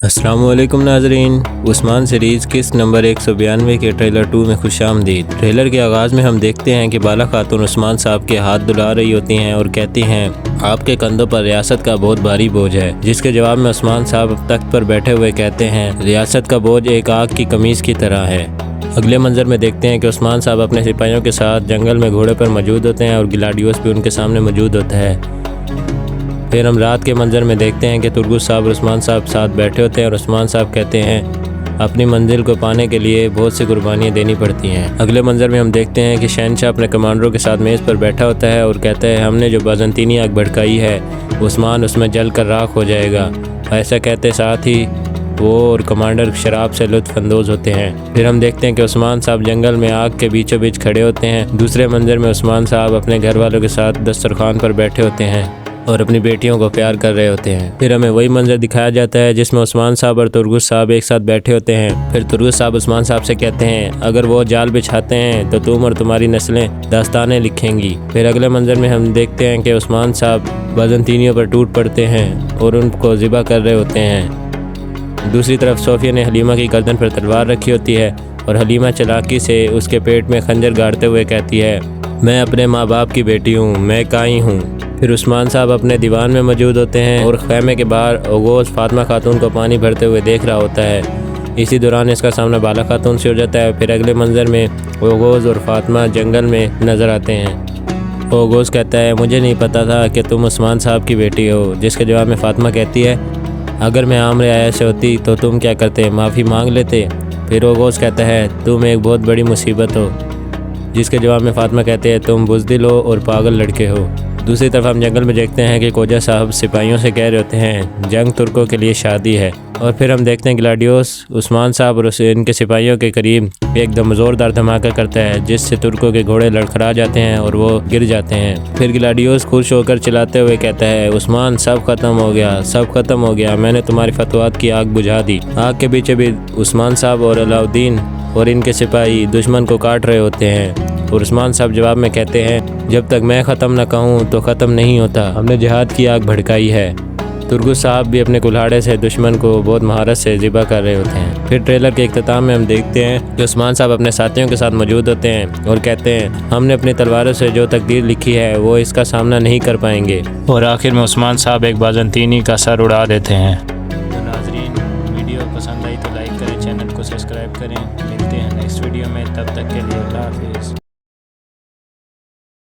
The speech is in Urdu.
السلام علیکم ناظرین، عثمان سیریز قسط نمبر 192 کے ٹریلر 2 میں خوش آمدید۔ ٹریلر کے آغاز میں ہم دیکھتے ہیں کہ بالا خاتون عثمان صاحب کے ہاتھ دھلا رہی ہوتی ہیں اور کہتی ہیں آپ کے کندھوں پر ریاست کا بہت بھاری بوجھ ہے، جس کے جواب میں عثمان صاحب تخت پر بیٹھے ہوئے کہتے ہیں ریاست کا بوجھ ایک آگ کی قمیض کی طرح ہے۔ اگلے منظر میں دیکھتے ہیں کہ عثمان صاحب اپنے سپاہیوں کے ساتھ جنگل میں گھوڑے پر موجود ہوتے ہیں اور گلاڈیوس بھی ان کے سامنے موجود ہوتا ہے۔ پھر ہم رات کے منظر میں دیکھتے ہیں کہ ترگس صاحب اور عثمان صاحب ساتھ بیٹھے ہوتے ہیں اور عثمان صاحب کہتے ہیں اپنی منزل کو پانے کے لیے بہت سی قربانیاں دینی پڑتی ہیں۔ اگلے منظر میں ہم دیکھتے ہیں کہ شہنشاہ اپنے کمانڈروں کے ساتھ میز پر بیٹھا ہوتا ہے اور کہتا ہے ہم نے جو بازنطینی آگ بھڑکائی ہے عثمان اس میں جل کر راکھ ہو جائے گا۔ ایسا کہتے ساتھ ہی وہ اور کمانڈر شراب سے لطف اندوز ہوتے ہیں۔ پھر ہم دیکھتے ہیں کہ عثمان صاحب جنگل میں آگ کے بیچوں بیچ کھڑے ہوتے ہیں۔ دوسرے منظر میں عثمان صاحب اپنے گھر والوں کے ساتھ دسترخوان پر بیٹھے ہوتے ہیں اور اپنی بیٹیوں کو پیار کر رہے ہوتے ہیں۔ پھر ہمیں وہی منظر دکھایا جاتا ہے جس میں عثمان صاحب اور ترگس صاحب ایک ساتھ بیٹھے ہوتے ہیں۔ پھر ترگس صاحب عثمان صاحب سے کہتے ہیں اگر وہ جال بچھاتے ہیں تو تم اور تمہاری نسلیں داستانیں لکھیں گی۔ پھر اگلے منظر میں ہم دیکھتے ہیں کہ عثمان صاحب بازنطینیوں پر ٹوٹ پڑتے ہیں اور ان کو ذبح کر رہے ہوتے ہیں۔ دوسری طرف صوفیہ نے حلیمہ کی گردن پر تلوار رکھی ہوتی ہے اور حلیمہ چلاکی سے اس کے پیٹ میں خنجر گاڑتے ہوئے کہتی ہے میں اپنے ماں باپ کی بیٹی ہوں، میں کائیں ہوں۔ پھر عثمان صاحب اپنے دیوان میں موجود ہوتے ہیں اور خیمے کے باہر اوغوز فاطمہ خاتون کو پانی بھرتے ہوئے دیکھ رہا ہوتا ہے۔ اسی دوران اس کا سامنا بالا خاتون سے ہو جاتا ہے۔ پھر اگلے منظر میں اوغوز اور فاطمہ جنگل میں نظر آتے ہیں۔ اوغوز کہتا ہے مجھے نہیں پتا تھا کہ تم عثمان صاحب کی بیٹی ہو، جس کے جواب میں فاطمہ کہتی ہے اگر میں عامر آیا سے ہوتی تو تم کیا کرتے، معافی مانگ لیتے۔ پھر اوغوز کہتا ہے تم ایک بہت بڑی مصیبت ہو، جس کے جواب میں فاطمہ کہتے ہیں تم بزدل ہو اور پاگل لڑکے ہو۔ دوسری طرف ہم جنگل میں دیکھتے ہیں کہ کوجا صاحب سپاہیوں سے کہہ رہے ہوتے ہیں جنگ ترکوں کے لیے شادی ہے۔ اور پھر ہم دیکھتے ہیں گلاڈیوس عثمان صاحب اور ان کے سپاہیوں کے قریب ایک دم زوردار دھماکہ کرتا ہے جس سے ترکوں کے گھوڑے لڑکھڑا جاتے ہیں اور وہ گر جاتے ہیں۔ پھر گلاڈیوس خوش ہو کر چلاتے ہوئے کہتا ہے عثمان سب ختم ہو گیا، سب ختم ہو گیا، میں نے تمہاری فتوحات کی آگ بجھا دی۔ آگ کے پیچھے بھی عثمان صاحب اور علاؤدین اور ان کے سپاہی دشمن کو کاٹ رہے ہوتے ہیں اور عثمان صاحب جواب میں کہتے ہیں جب تک میں ختم نہ کہوں تو ختم نہیں ہوتا، ہم نے جہاد کی آگ بھڑکائی ہے۔ ترگس صاحب بھی اپنے کلہاڑے سے دشمن کو بہت مہارت سے ذبح کر رہے ہوتے ہیں۔ پھر ٹریلر کے اختتام میں ہم دیکھتے ہیں کہ عثمان صاحب اپنے ساتھیوں کے ساتھ موجود ہوتے ہیں اور کہتے ہیں ہم نے اپنی تلواروں سے جو تقدیر لکھی ہے وہ اس کا سامنا نہیں کر پائیں گے، اور آخر میں عثمان صاحب ایک بازنطینی کا سر اڑا دیتے ہیں۔ تو ناظرین ویڈیو پسند آئی تو لائک کریں، چینل کو سبسکرائب کریں۔